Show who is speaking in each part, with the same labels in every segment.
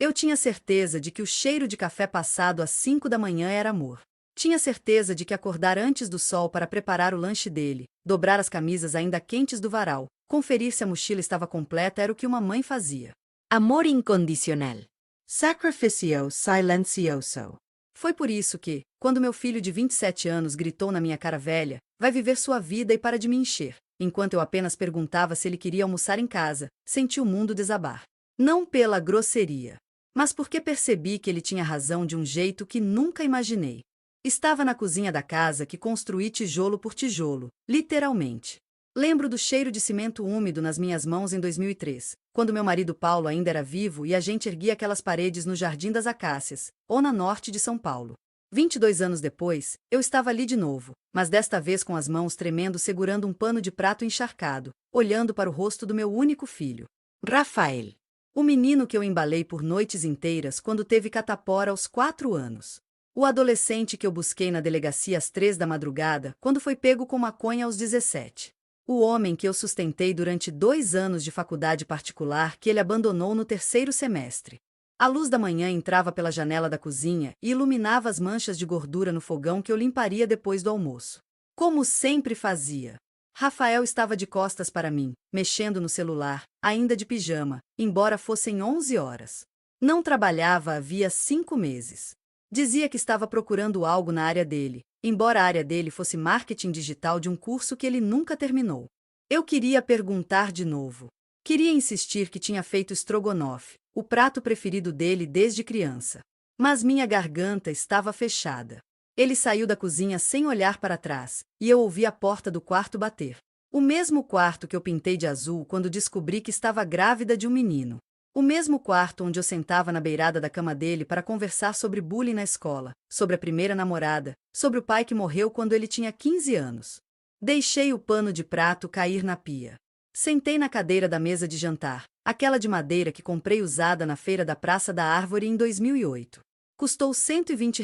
Speaker 1: Eu tinha certeza de que o cheiro de café passado às 5 da manhã era amor. Tinha certeza de que acordar antes do sol para preparar o lanche dele, dobrar as camisas ainda quentes do varal, conferir se a mochila estava completa era o que uma mãe fazia.
Speaker 2: Amor incondicional.
Speaker 1: Sacrificio silencioso. Foi por isso que, quando meu filho de 27 anos gritou na minha cara velha, vai viver sua vida e para de me encher, enquanto eu apenas perguntava se ele queria almoçar em casa, senti o mundo desabar. Não pela grosseria, mas porque percebi que ele tinha razão de um jeito que nunca imaginei. Estava na cozinha da casa que construí tijolo por tijolo, literalmente. Lembro do cheiro de cimento úmido nas minhas mãos em 2003, quando meu marido Paulo ainda era vivo e a gente erguia aquelas paredes no Jardim das Acácias, ou na norte de São Paulo. 22 anos depois, eu estava ali de novo, mas desta vez com as mãos tremendo segurando um pano de prato encharcado, olhando para o rosto do meu único filho,
Speaker 2: Rafael.
Speaker 1: o menino que eu embalei por noites inteiras quando teve catapora aos 4 anos. O adolescente que eu busquei na delegacia às 3 da madrugada, quando foi pego com maconha aos 17. O homem que eu sustentei durante 2 anos de faculdade particular que ele abandonou no terceiro semestre. A luz da manhã entrava pela janela da cozinha e iluminava as manchas de gordura no fogão que eu limparia depois do almoço. Como sempre fazia. Rafael estava de costas para mim, mexendo no celular, ainda de pijama, embora fossem 11 horas. Não trabalhava havia 5 meses. Dizia que estava procurando algo na área dele, embora a área dele fosse marketing digital de um curso que ele nunca terminou. Eu queria perguntar de novo. Queria insistir que tinha feito estrogonofe, o prato preferido dele desde criança. Mas minha garganta estava fechada. Ele saiu da cozinha sem olhar para trás, e eu ouvi a porta do quarto bater. O mesmo quarto que eu pintei de azul quando descobri que estava grávida de um menino. O mesmo quarto onde eu sentava na beirada da cama dele para conversar sobre bullying na escola, sobre a primeira namorada, sobre o pai que morreu quando ele tinha 15 anos. Deixei o pano de prato cair na pia. Sentei na cadeira da mesa de jantar, aquela de madeira que comprei usada na feira da Praça da Árvore em 2008. Custou R$ 120,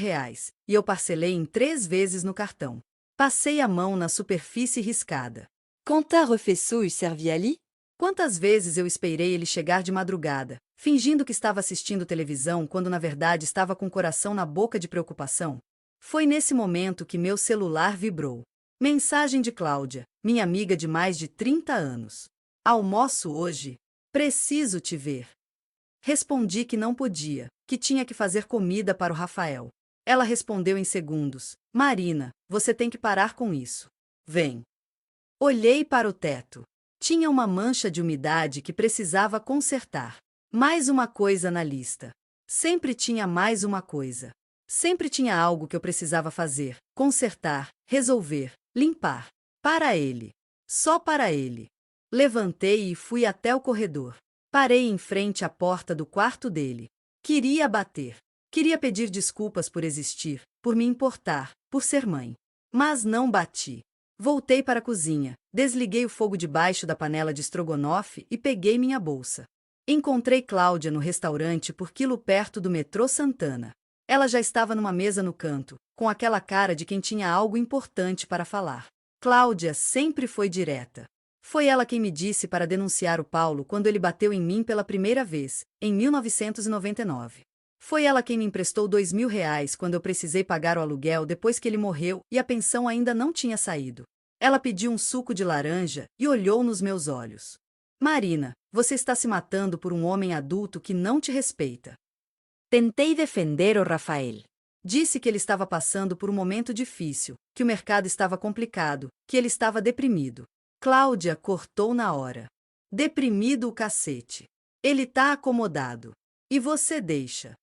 Speaker 1: e eu parcelei em 3 vezes no cartão. Passei a mão na superfície riscada.
Speaker 2: Quand t'as refait ça, servia ali?
Speaker 1: Quantas vezes eu esperei ele chegar de madrugada, fingindo que estava assistindo televisão quando na verdade estava com o coração na boca de preocupação? Foi nesse momento que meu celular vibrou. Mensagem de Cláudia, minha amiga de mais de 30 anos. Almoço hoje? Preciso te ver. Respondi que não podia, que tinha que fazer comida para o Rafael. Ela respondeu em segundos: Marina, você tem que parar com isso. Vem. Olhei para o teto. Tinha uma mancha de umidade que precisava consertar. Mais uma coisa na lista. Sempre tinha mais uma coisa. Sempre tinha algo que eu precisava fazer, consertar, resolver, limpar. Para ele. Só para ele. Levantei e fui até o corredor. Parei em frente à porta do quarto dele. Queria bater. Queria pedir desculpas por existir, por me importar, por ser mãe. Mas não bati. Voltei para a cozinha, desliguei o fogo debaixo da panela de estrogonofe e peguei minha bolsa. Encontrei Cláudia no restaurante por quilo perto do metrô Santana. Ela já estava numa mesa no canto, com aquela cara de quem tinha algo importante para falar. Cláudia sempre foi direta. Foi ela quem me disse para denunciar o Paulo quando ele bateu em mim pela primeira vez, em 1999. Foi ela quem me emprestou R$ 2.000 quando eu precisei pagar o aluguel depois que ele morreu e a pensão ainda não tinha saído. Ela pediu um suco de laranja e olhou nos meus olhos. Marina, você está se matando por um homem adulto que não te respeita.
Speaker 2: Tentei defender o Rafael.
Speaker 1: Disse que ele estava passando por um momento difícil, que o mercado estava complicado, que ele estava deprimido. Cláudia cortou na hora. Deprimido o cacete. Ele tá acomodado. E você deixa.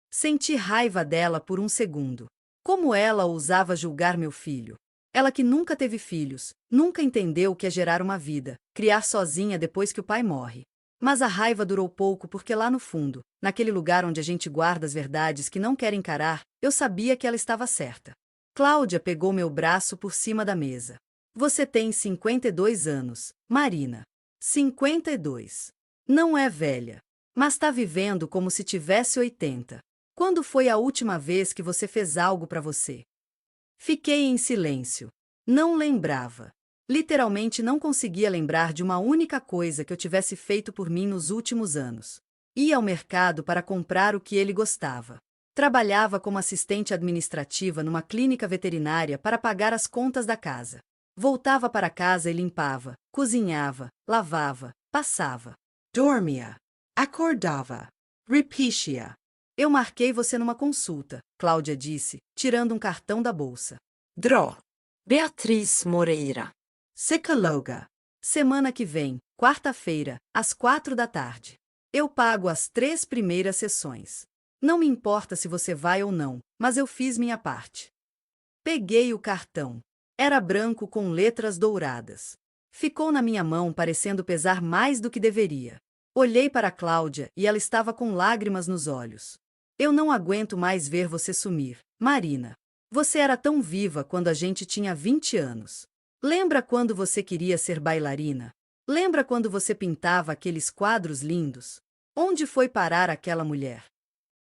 Speaker 1: Senti raiva dela por um segundo. Como ela ousava julgar meu filho? Ela que nunca teve filhos, nunca entendeu o que é gerar uma vida, criar sozinha depois que o pai morre. Mas a raiva durou pouco porque lá no fundo, naquele lugar onde a gente guarda as verdades que não quer encarar, eu sabia que ela estava certa. Cláudia pegou meu braço por cima da mesa. Você tem 52 anos, Marina. 52. Não é velha. Mas tá vivendo como se tivesse 80. Quando foi a última vez que você fez algo para você? Fiquei em silêncio. Não lembrava. Literalmente não conseguia lembrar de uma única coisa que eu tivesse feito por mim nos últimos anos. Ia ao mercado para comprar o que ele gostava. Trabalhava como assistente administrativa numa clínica veterinária para pagar as contas da casa. Voltava para casa e limpava, cozinhava, lavava, passava.
Speaker 3: Dormia. Acordava. Repetia.
Speaker 1: Eu marquei você numa consulta, Cláudia disse, tirando um cartão da bolsa.
Speaker 3: Dro.
Speaker 2: Beatriz Moreira.
Speaker 3: Psicóloga.
Speaker 1: Semana que vem, quarta-feira, às 4 da tarde. Eu pago as 3 primeiras sessões. Não me importa se você vai ou não, mas eu fiz minha parte. Peguei o cartão. Era branco com letras douradas. Ficou na minha mão parecendo pesar mais do que deveria. Olhei para Cláudia e ela estava com lágrimas nos olhos. Eu não aguento mais ver você sumir, Marina. Você era tão viva quando a gente tinha 20 anos. Lembra quando você queria ser bailarina? Lembra quando você pintava aqueles quadros lindos? Onde foi parar aquela mulher?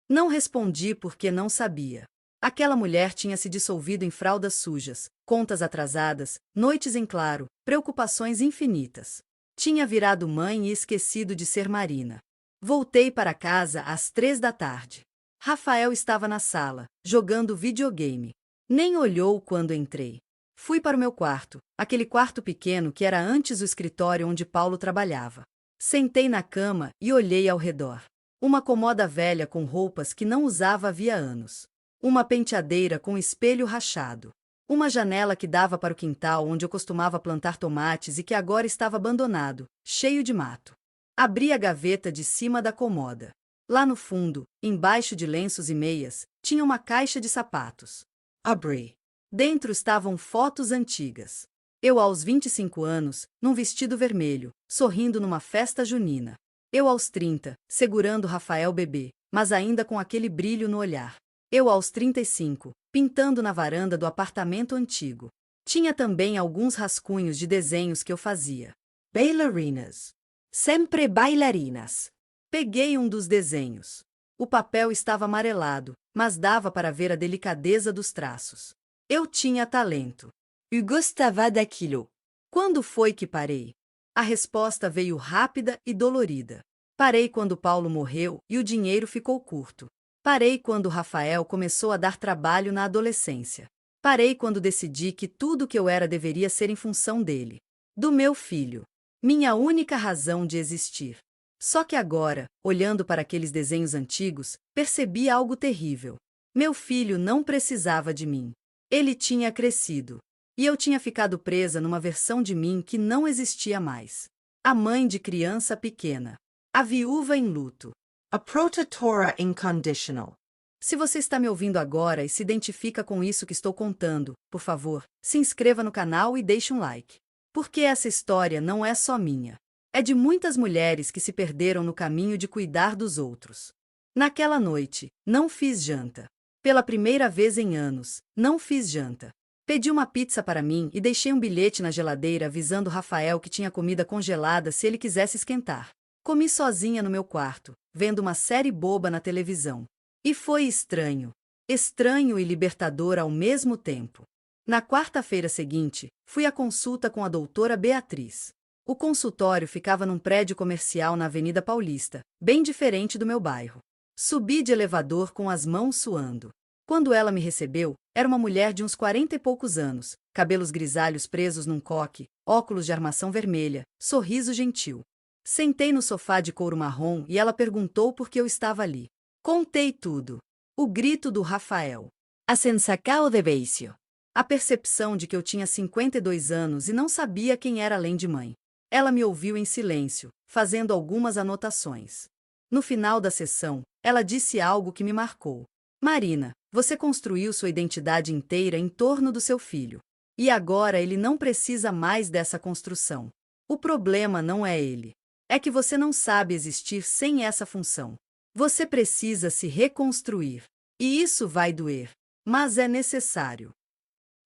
Speaker 1: Não respondi porque não sabia. Aquela mulher tinha se dissolvido em fraldas sujas, contas atrasadas, noites em claro, preocupações infinitas. Tinha virado mãe e esquecido de ser Marina. Voltei para casa às 3 da tarde. Rafael estava na sala, jogando videogame. Nem olhou quando entrei. Fui para o meu quarto, aquele quarto pequeno que era antes o escritório onde Paulo trabalhava. Sentei na cama e olhei ao redor. Uma comoda velha com roupas que não usava havia anos. Uma penteadeira com espelho rachado. Uma janela que dava para o quintal onde eu costumava plantar tomates e que agora estava abandonado, cheio de mato. Abri a gaveta de cima da comoda. Lá no fundo, embaixo de lenços e meias, tinha uma caixa de sapatos. Abri. Dentro estavam fotos antigas. Eu aos 25 anos, num vestido vermelho, sorrindo numa festa junina. Eu aos 30, segurando Rafael bebê, mas ainda com aquele brilho no olhar. Eu aos 35, pintando na varanda do apartamento antigo. Tinha também alguns rascunhos de desenhos que eu fazia.
Speaker 3: Bailarinas. Sempre bailarinas.
Speaker 1: Peguei um dos desenhos. O papel estava amarelado, mas dava para ver a delicadeza dos traços. Eu tinha talento.
Speaker 2: Eu gostava daquilo.
Speaker 1: Quando foi que parei? A resposta veio rápida e dolorida. Parei quando Paulo morreu e o dinheiro ficou curto. Parei quando Rafael começou a dar trabalho na adolescência. Parei quando decidi que tudo que eu era deveria ser em função dele. Do meu filho. Minha única razão de existir. Só que agora, olhando para aqueles desenhos antigos, percebi algo terrível. Meu filho não precisava de mim. Ele tinha crescido. E eu tinha ficado presa numa versão de mim que não existia mais. A mãe de criança pequena. A viúva em luto.
Speaker 3: A protetora inconditional.
Speaker 1: Se você está me ouvindo agora e se identifica com isso que estou contando, por favor, se inscreva no canal e deixe um like. Porque essa história não é só minha. É de muitas mulheres que se perderam no caminho de cuidar dos outros. Naquela noite, não fiz janta. Pela primeira vez em anos, não fiz janta. Pedi uma pizza para mim e deixei um bilhete na geladeira avisando Rafael que tinha comida congelada se ele quisesse esquentar. Comi sozinha no meu quarto, vendo uma série boba na televisão. E foi estranho. Estranho e libertador ao mesmo tempo. Na quarta-feira seguinte, fui à consulta com a doutora Beatriz. O consultório ficava num prédio comercial na Avenida Paulista, bem diferente do meu bairro. Subi de elevador com as mãos suando. Quando ela me recebeu, era uma mulher de uns 40 e poucos anos, cabelos grisalhos presos num coque, óculos de armação vermelha, sorriso gentil. Sentei no sofá de couro marrom e ela perguntou por que eu estava ali. Contei tudo. O grito do Rafael.
Speaker 2: A sensacao de beicio.
Speaker 1: A percepção de que eu tinha 52 anos e não sabia quem era além de mãe. Ela me ouviu em silêncio, fazendo algumas anotações. No final da sessão, ela disse algo que me marcou. Marina, você construiu sua identidade inteira em torno do seu filho. E agora ele não precisa mais dessa construção. O problema não é ele. É que você não sabe existir sem essa função. Você precisa se reconstruir. E isso vai doer. Mas é necessário.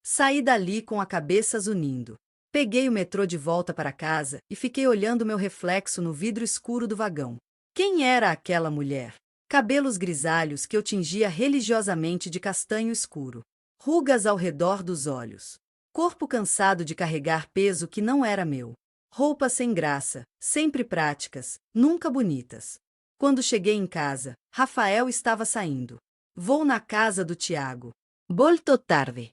Speaker 1: Saí dali com a cabeça zunindo. Peguei o metrô de volta para casa e fiquei olhando meu reflexo no vidro escuro do vagão. Quem era aquela mulher? Cabelos grisalhos que eu tingia religiosamente de castanho escuro. Rugas ao redor dos olhos. Corpo cansado de carregar peso que não era meu. Roupas sem graça, sempre práticas, nunca bonitas. Quando cheguei em casa, Rafael estava saindo. Vou na casa do Tiago.
Speaker 2: Molto tardi.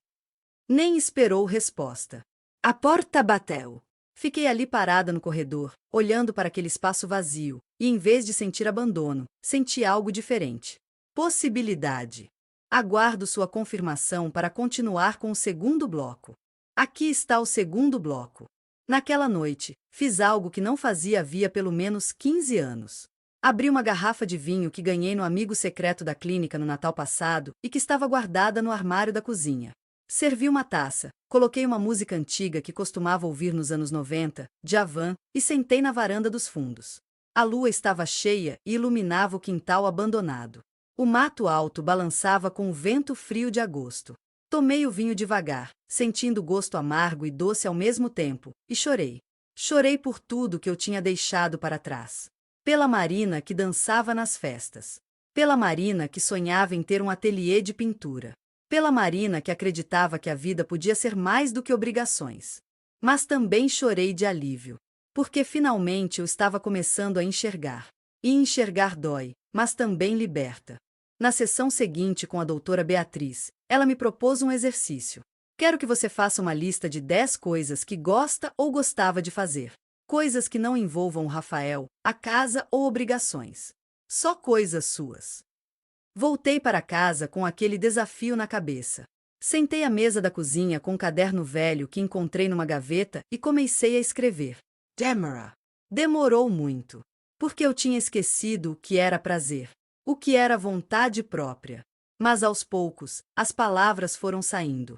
Speaker 1: Nem esperou resposta.
Speaker 2: A porta bateu.
Speaker 1: Fiquei ali parada no corredor, olhando para aquele espaço vazio, e em vez de sentir abandono, senti algo diferente. Possibilidade. Aguardo sua confirmação para continuar com o segundo bloco. Aqui está o segundo bloco. Naquela noite, fiz algo que não fazia havia pelo menos 15 anos. Abri uma garrafa de vinho que ganhei no amigo secreto da clínica no Natal passado e que estava guardada no armário da cozinha. Servi uma taça, coloquei uma música antiga que costumava ouvir nos anos 90, Djavan, e sentei na varanda dos fundos. A lua estava cheia e iluminava o quintal abandonado. O mato alto balançava com o vento frio de agosto. Tomei o vinho devagar, sentindo o gosto amargo e doce ao mesmo tempo, e chorei. Chorei por tudo que eu tinha deixado para trás. Pela Marina que dançava nas festas. Pela Marina que sonhava em ter um ateliê de pintura. Pela Marina que acreditava que a vida podia ser mais do que obrigações. Mas também chorei de alívio. Porque finalmente eu estava começando a enxergar. E enxergar dói, mas também liberta. Na sessão seguinte com a doutora Beatriz, ela me propôs um exercício. Quero que você faça uma lista de 10 coisas que gosta ou gostava de fazer. Coisas que não envolvam o Rafael, a casa ou obrigações. Só coisas suas. Voltei para casa com aquele desafio na cabeça. Sentei à mesa da cozinha com um caderno velho que encontrei numa gaveta e comecei a escrever.
Speaker 3: Demora.
Speaker 1: Demorou muito. Porque eu tinha esquecido o que era prazer. O que era vontade própria. Mas aos poucos, as palavras foram saindo.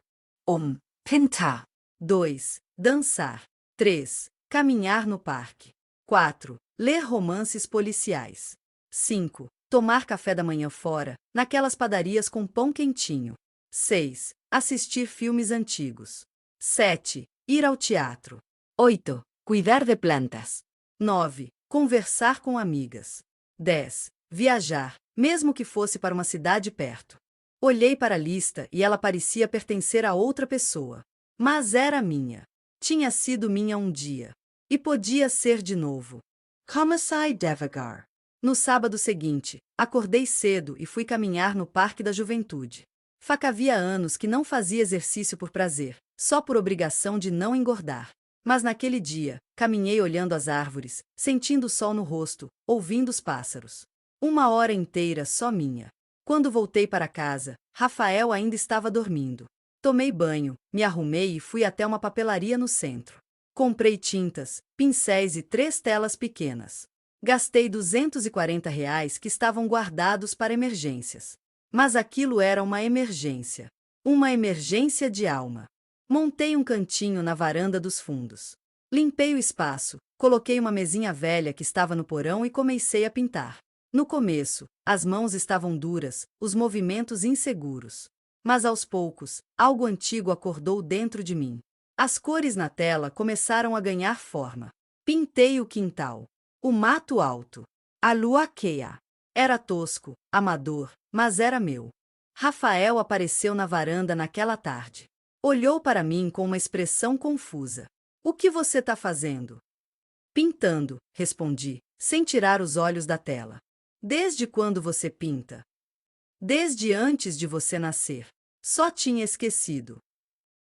Speaker 2: Pintar.
Speaker 1: 2. Dançar. 3. Caminhar no parque. 4. Ler romances policiais. 5. Tomar café da manhã fora, naquelas padarias com pão quentinho. 6. Assistir filmes antigos. 7. Ir ao teatro.
Speaker 2: 8. Cuidar de plantas.
Speaker 1: 9. Conversar com amigas. 10. Viajar, mesmo que fosse para uma cidade perto. Olhei para a lista e ela parecia pertencer a outra pessoa. Mas era minha. Tinha sido minha um dia. E podia ser de novo.
Speaker 3: Comecei devagar.
Speaker 1: No sábado seguinte, acordei cedo e fui caminhar no Parque da Juventude. Havia anos que não fazia exercício por prazer, só por obrigação de não engordar. Mas naquele dia, caminhei olhando as árvores, sentindo o sol no rosto, ouvindo os pássaros. 1 hora inteira só minha. Quando voltei para casa, Rafael ainda estava dormindo. Tomei banho, me arrumei e fui até uma papelaria no centro. Comprei tintas, pincéis e 3 telas pequenas. Gastei R$ 240 que estavam guardados para emergências. Mas aquilo era uma emergência. Uma emergência de alma. Montei um cantinho na varanda dos fundos. Limpei o espaço, coloquei uma mesinha velha que estava no porão e comecei a pintar. No começo, as mãos estavam duras, os movimentos inseguros. Mas aos poucos, algo antigo acordou dentro de mim. As cores na tela começaram a ganhar forma. Pintei o quintal. O mato alto. A lua cheia. Era tosco, amador, mas era meu. Rafael apareceu na varanda naquela tarde. Olhou para mim com uma expressão confusa. O que você está fazendo? Pintando, respondi, sem tirar os olhos da tela. Desde quando você pinta? Desde antes de você nascer. Só tinha esquecido.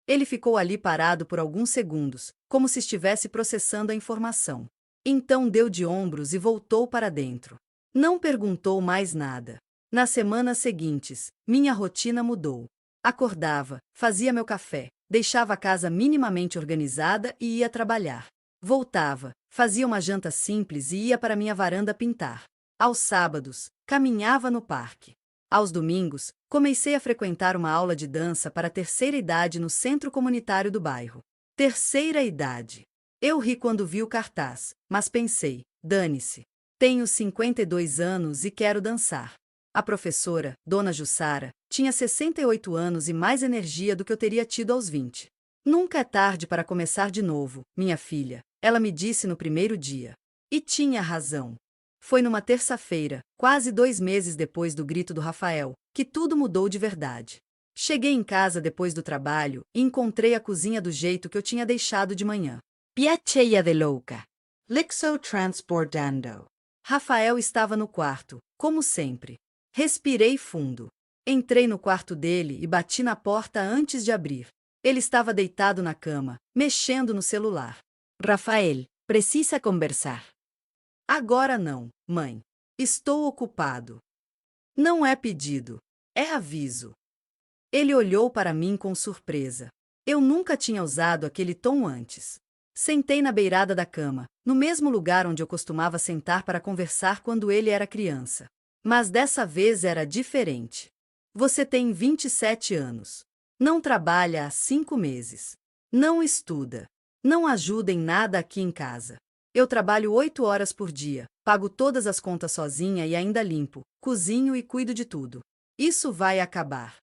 Speaker 1: Ele ficou ali parado por alguns segundos, como se estivesse processando a informação. Então deu de ombros e voltou para dentro. Não perguntou mais nada. Nas semanas seguintes, minha rotina mudou. Acordava, fazia meu café, deixava a casa minimamente organizada e ia trabalhar. Voltava, fazia uma janta simples e ia para minha varanda pintar. Aos sábados, caminhava no parque. Aos domingos, comecei a frequentar uma aula de dança para a terceira idade no centro comunitário do bairro. Terceira idade. Eu ri quando vi o cartaz, mas pensei, dane-se. Tenho 52 anos e quero dançar. A professora, Dona Jussara, tinha 68 anos e mais energia do que eu teria tido aos 20. Nunca é tarde para começar de novo, minha filha, ela me disse no primeiro dia. E tinha razão. Foi numa terça-feira, quase 2 meses depois do grito do Rafael, que tudo mudou de verdade. Cheguei em casa depois do trabalho e encontrei a cozinha do jeito que eu tinha deixado de manhã.
Speaker 2: Piaccia de louca.
Speaker 3: Lixo transbordando.
Speaker 1: Rafael estava no quarto, como sempre. Respirei fundo. Entrei no quarto dele e bati na porta antes de abrir. Ele estava deitado na cama, mexendo no celular.
Speaker 2: Rafael, precisa conversar.
Speaker 1: Agora não, mãe. Estou ocupado. Não é pedido. É aviso. Ele olhou para mim com surpresa. Eu nunca tinha usado aquele tom antes. Sentei na beirada da cama, no mesmo lugar onde eu costumava sentar para conversar quando ele era criança. Mas dessa vez era diferente. Você tem 27 anos. Não trabalha há 5 meses. Não estuda. Não ajuda em nada aqui em casa. Eu trabalho 8 horas por dia, pago todas as contas sozinha e ainda limpo, cozinho e cuido de tudo. Isso vai acabar.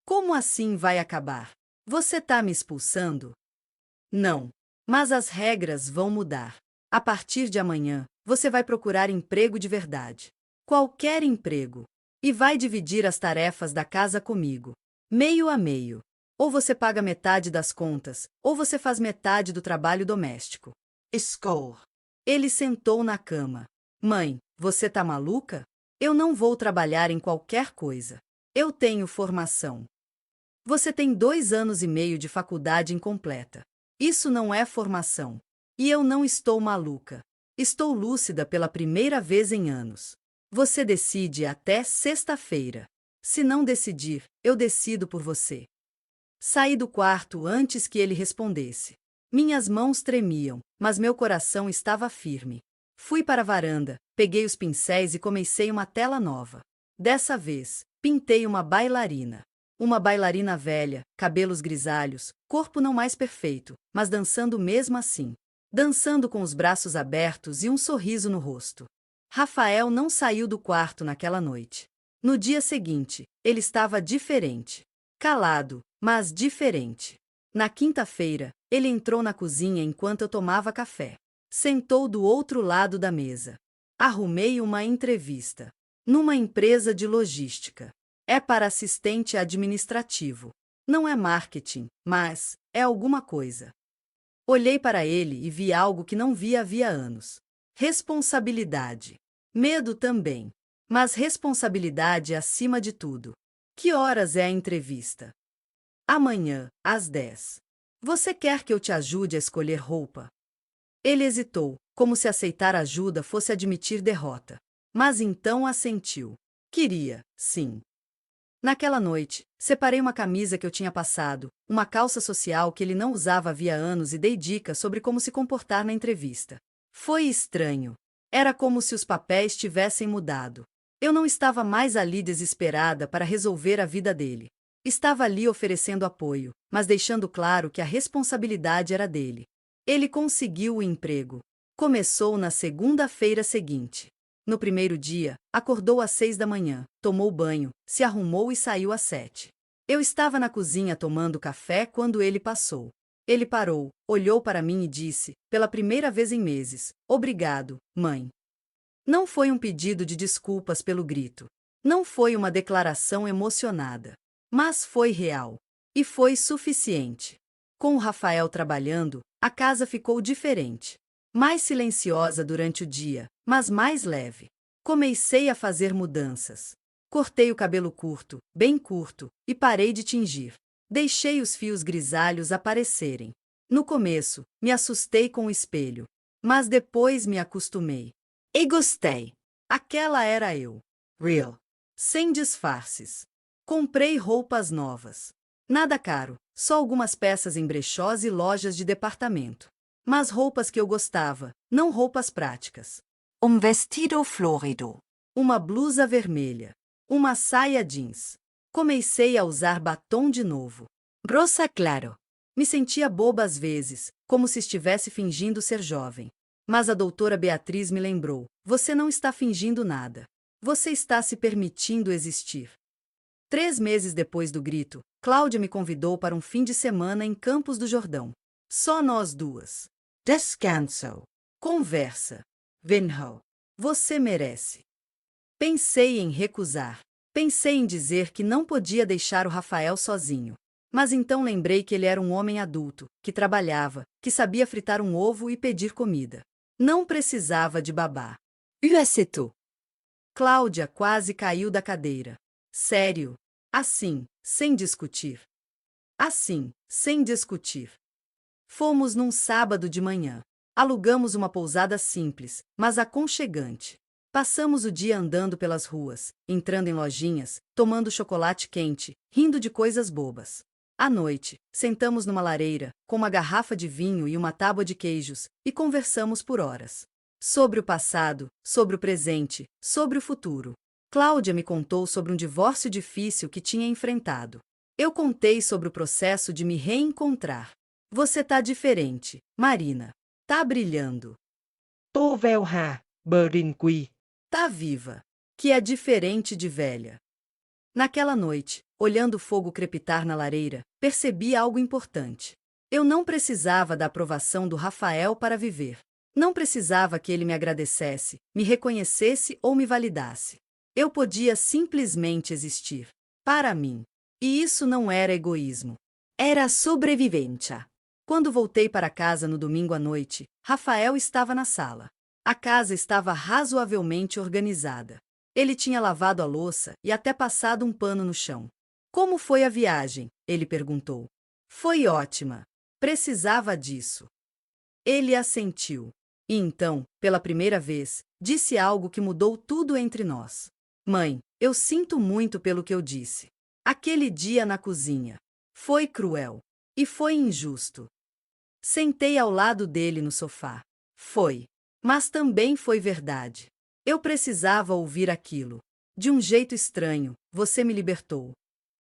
Speaker 1: Como assim vai acabar? Você tá me expulsando? Não. Mas as regras vão mudar. A partir de amanhã, você vai procurar emprego de verdade. Qualquer emprego. E vai dividir as tarefas da casa comigo. Meio a meio. Ou você paga metade das contas, ou você faz metade do trabalho doméstico.
Speaker 3: Score.
Speaker 1: Ele sentou na cama. Mãe, você tá maluca? Eu não vou trabalhar em qualquer coisa. Eu tenho formação. Você tem 2 anos e meio de faculdade incompleta. Isso não é formação. E eu não estou maluca. Estou lúcida pela primeira vez em anos. Você decide até sexta-feira. Se não decidir, eu decido por você. Saí do quarto antes que ele respondesse. Minhas mãos tremiam, mas meu coração estava firme. Fui para a varanda, peguei os pincéis e comecei uma tela nova. Dessa vez, pintei uma bailarina. Uma bailarina velha, cabelos grisalhos, corpo não mais perfeito, mas dançando mesmo assim. Dançando com os braços abertos e um sorriso no rosto. Rafael não saiu do quarto naquela noite. No dia seguinte, ele estava diferente. Calado, mas diferente. Na quinta-feira, ele entrou na cozinha enquanto eu tomava café. Sentou do outro lado da mesa. Arrumei uma entrevista. Numa empresa de logística. É para assistente administrativo. Não é marketing, mas é alguma coisa. Olhei para ele e vi algo que não via havia anos. Responsabilidade. Medo também. Mas responsabilidade acima de tudo. Que horas é a entrevista? Amanhã, às 10. Você quer que eu te ajude a escolher roupa? Ele hesitou, como se aceitar ajuda fosse admitir derrota. Mas então assentiu. Queria, sim. Naquela noite, separei uma camisa que eu tinha passado, uma calça social que ele não usava havia anos e dei dicas sobre como se comportar na entrevista. Foi estranho. Era como se os papéis tivessem mudado. Eu não estava mais ali desesperada para resolver a vida dele. Estava ali oferecendo apoio, mas deixando claro que a responsabilidade era dele. Ele conseguiu o emprego. Começou na segunda-feira seguinte. No primeiro dia, acordou às 6 da manhã, tomou banho, se arrumou e saiu às 7. Eu estava na cozinha tomando café quando ele passou. Ele parou, olhou para mim e disse, pela primeira vez em meses, obrigado, mãe. Não foi um pedido de desculpas pelo grito. Não foi uma declaração emocionada. Mas foi real. E foi suficiente. Com o Rafael trabalhando, a casa ficou diferente. Mais silenciosa durante o dia, mas mais leve. Comecei a fazer mudanças. Cortei o cabelo curto, bem curto, e parei de tingir. Deixei os fios grisalhos aparecerem. No começo, me assustei com o espelho. Mas depois me acostumei. E gostei. Aquela era eu.
Speaker 3: Real.
Speaker 1: Sem disfarces. Comprei roupas novas. Nada caro, só algumas peças em brechós e lojas de departamento. Mas roupas que eu gostava, não roupas práticas.
Speaker 2: Vestido florido.
Speaker 1: Uma blusa vermelha. Uma saia jeans. Comecei a usar batom de novo.
Speaker 2: Rosa claro.
Speaker 1: Me sentia boba às vezes, como se estivesse fingindo ser jovem. Mas a doutora Beatriz me lembrou, você não está fingindo nada. Você está se permitindo existir. 3 meses depois do grito, Cláudia me convidou para um fim de semana em Campos do Jordão. Só nós duas.
Speaker 3: Descanso.
Speaker 1: Conversa. Venho. Você merece. Pensei em recusar. Pensei em dizer que não podia deixar o Rafael sozinho. Mas então lembrei que ele era um homem adulto, que trabalhava, que sabia fritar um ovo e pedir comida. Não precisava de babá.
Speaker 2: Uaceto.
Speaker 1: Cláudia quase caiu da cadeira. Sério? Assim, sem discutir. Assim, sem discutir. Fomos num sábado de manhã. Alugamos uma pousada simples, mas aconchegante. Passamos o dia andando pelas ruas, entrando em lojinhas, tomando chocolate quente, rindo de coisas bobas. À noite, sentamos numa lareira, com uma garrafa de vinho e uma tábua de queijos, e conversamos por horas. Sobre o passado, sobre o presente, sobre o futuro. Cláudia me contou sobre um divórcio difícil que tinha enfrentado. Eu contei sobre o processo de me reencontrar. Você tá diferente, Marina. Tá brilhando.
Speaker 3: Tô velha, Berinqui.
Speaker 1: Tá viva. Que é diferente de velha. Naquela noite, olhando o fogo crepitar na lareira, percebi algo importante. Eu não precisava da aprovação do Rafael para viver. Não precisava que ele me agradecesse, me reconhecesse ou me validasse. Eu podia simplesmente existir. Para mim. E isso não era egoísmo. Era sobrevivência. Quando voltei para casa no domingo à noite, Rafael estava na sala. A casa estava razoavelmente organizada. Ele tinha lavado a louça e até passado um pano no chão. Como foi a viagem? Ele perguntou. Foi ótima. Precisava disso. Ele assentiu. E então, pela primeira vez, disse algo que mudou tudo entre nós. Mãe, eu sinto muito pelo que eu disse. Aquele dia na cozinha. Foi cruel. E foi injusto. Sentei ao lado dele no sofá. Foi. Mas também foi verdade. Eu precisava ouvir aquilo. De um jeito estranho, você me libertou.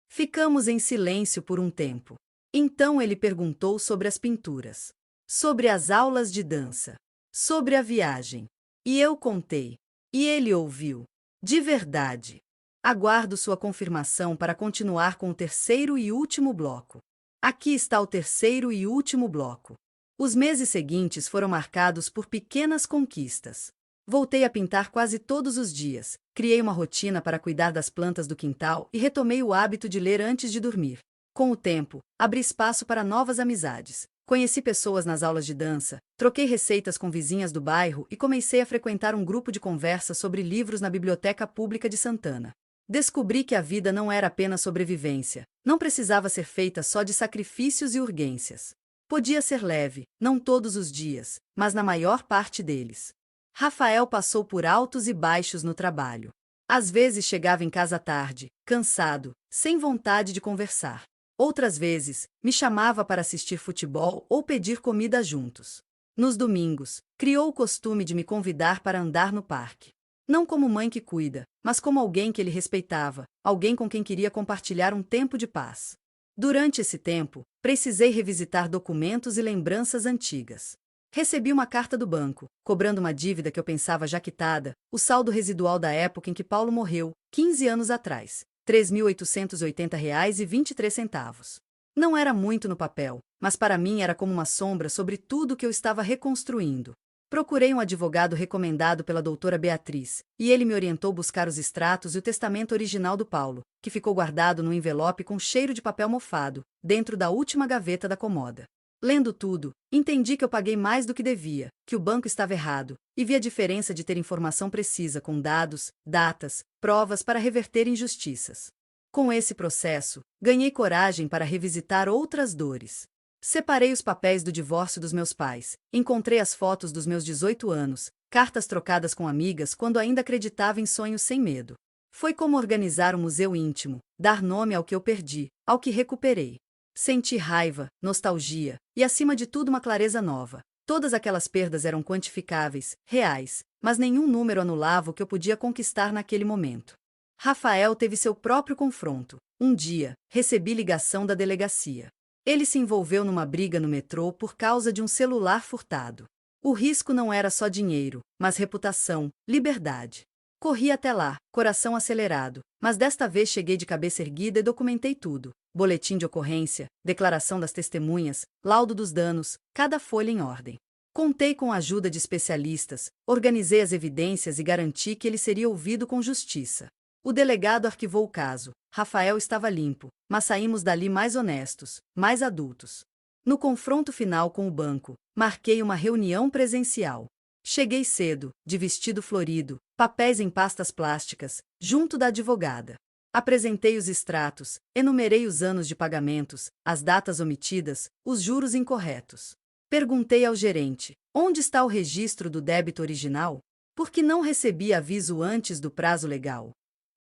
Speaker 1: Ficamos em silêncio por um tempo. Então ele perguntou sobre as pinturas. Sobre as aulas de dança. Sobre a viagem. E eu contei. E ele ouviu. De verdade. Aguardo sua confirmação para continuar com o terceiro e último bloco. Aqui está o terceiro e último bloco. Os meses seguintes foram marcados por pequenas conquistas. Voltei a pintar quase todos os dias, criei uma rotina para cuidar das plantas do quintal e retomei o hábito de ler antes de dormir. Com o tempo, abri espaço para novas amizades. Conheci pessoas nas aulas de dança, troquei receitas com vizinhas do bairro e comecei a frequentar um grupo de conversa sobre livros na Biblioteca Pública de Santana. Descobri que a vida não era apenas sobrevivência, não precisava ser feita só de sacrifícios e urgências. Podia ser leve, não todos os dias, mas na maior parte deles. Rafael passou por altos e baixos no trabalho. Às vezes chegava em casa tarde, cansado, sem vontade de conversar. Outras vezes, me chamava para assistir futebol ou pedir comida juntos. Nos domingos, criou o costume de me convidar para andar no parque. Não como mãe que cuida, mas como alguém que ele respeitava, alguém com quem queria compartilhar um tempo de paz. Durante esse tempo, precisei revisitar documentos e lembranças antigas. Recebi uma carta do banco, cobrando uma dívida que eu pensava já quitada, o saldo residual da época em que Paulo morreu, 15 anos atrás, R$ 3.880,23. Não era muito no papel, mas para mim era como uma sombra sobre tudo que eu estava reconstruindo. Procurei um advogado recomendado pela doutora Beatriz, e ele me orientou buscar os extratos e o testamento original do Paulo, que ficou guardado num envelope com cheiro de papel mofado, dentro da última gaveta da comoda. Lendo tudo, entendi que eu paguei mais do que devia, que o banco estava errado, e vi a diferença de ter informação precisa com dados, datas, provas para reverter injustiças. Com esse processo, ganhei coragem para revisitar outras dores. Separei os papéis do divórcio dos meus pais, encontrei as fotos dos meus 18 anos, cartas trocadas com amigas quando ainda acreditava em sonhos sem medo. Foi como organizar um museu íntimo, dar nome ao que eu perdi, ao que recuperei. Senti raiva, nostalgia e, acima de tudo, uma clareza nova. Todas aquelas perdas eram quantificáveis, reais, mas nenhum número anulava o que eu podia conquistar naquele momento. Rafael teve seu próprio confronto. Um dia, recebi ligação da delegacia. Ele se envolveu numa briga no metrô por causa de um celular furtado. O risco não era só dinheiro, mas reputação, liberdade. Corri até lá, coração acelerado, mas desta vez cheguei de cabeça erguida e documentei tudo. Boletim de ocorrência, declaração das testemunhas, laudo dos danos, cada folha em ordem. Contei com a ajuda de especialistas, organizei as evidências e garanti que ele seria ouvido com justiça. O delegado arquivou o caso. Rafael estava limpo, mas saímos dali mais honestos, mais adultos. No confronto final com o banco, marquei uma reunião presencial. Cheguei cedo, de vestido florido, papéis em pastas plásticas, junto da advogada. Apresentei os extratos, enumerei os anos de pagamentos, as datas omitidas, os juros incorretos. Perguntei ao gerente: onde está o registro do débito original? Por que não recebi aviso antes do prazo legal?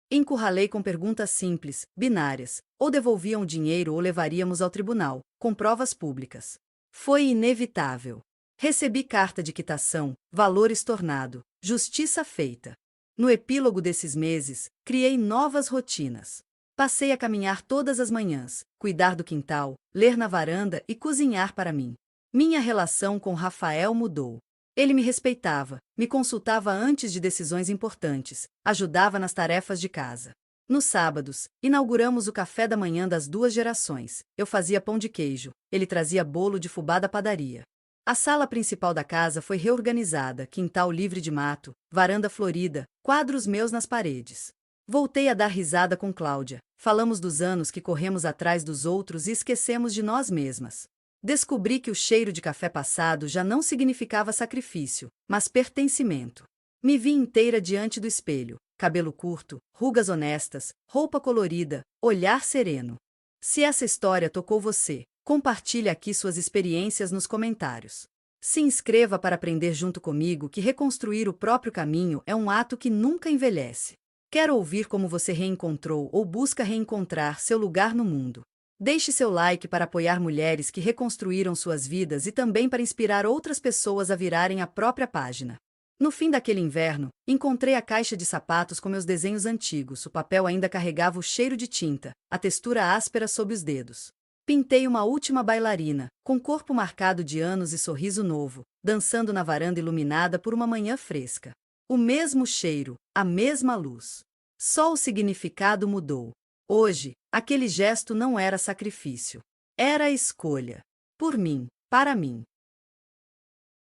Speaker 1: Encurralei com perguntas simples, binárias: ou devolviam o dinheiro ou levaríamos ao tribunal, com provas públicas. Foi inevitável. Recebi carta de quitação, valor estornado, justiça feita. No epílogo desses meses, criei novas rotinas. Passei a caminhar todas as manhãs, cuidar do quintal, ler na varanda e cozinhar para mim. Minha relação com Rafael mudou. Ele me respeitava, me consultava antes de decisões importantes, ajudava nas tarefas de casa. Nos sábados, inauguramos o café da manhã das 2 gerações. Eu fazia pão de queijo, ele trazia bolo de fubá da padaria. A sala principal da casa foi reorganizada, quintal livre de mato, varanda florida, quadros meus nas paredes. Voltei a dar risada com Cláudia. Falamos dos anos que corremos atrás dos outros e esquecemos de nós mesmas. Descobri que o cheiro de café passado já não significava sacrifício, mas pertencimento. Me vi inteira diante do espelho, cabelo curto, rugas honestas, roupa colorida, olhar sereno. Se essa história tocou você, compartilhe aqui suas experiências nos comentários. Se inscreva para aprender junto comigo que reconstruir o próprio caminho é um ato que nunca envelhece. Quer ouvir como você reencontrou ou busca reencontrar seu lugar no mundo? Deixe seu like para apoiar mulheres que reconstruíram suas vidas e também para inspirar outras pessoas a virarem a própria página. No fim daquele inverno, encontrei a caixa de sapatos com meus desenhos antigos. O papel ainda carregava o cheiro de tinta, a textura áspera sob os dedos. Pintei uma última bailarina, com corpo marcado de anos e sorriso novo, dançando na varanda iluminada por uma manhã fresca. O mesmo cheiro, a mesma luz. Só o significado mudou. Hoje, aquele gesto não era sacrifício. Era a escolha. Por mim, para mim.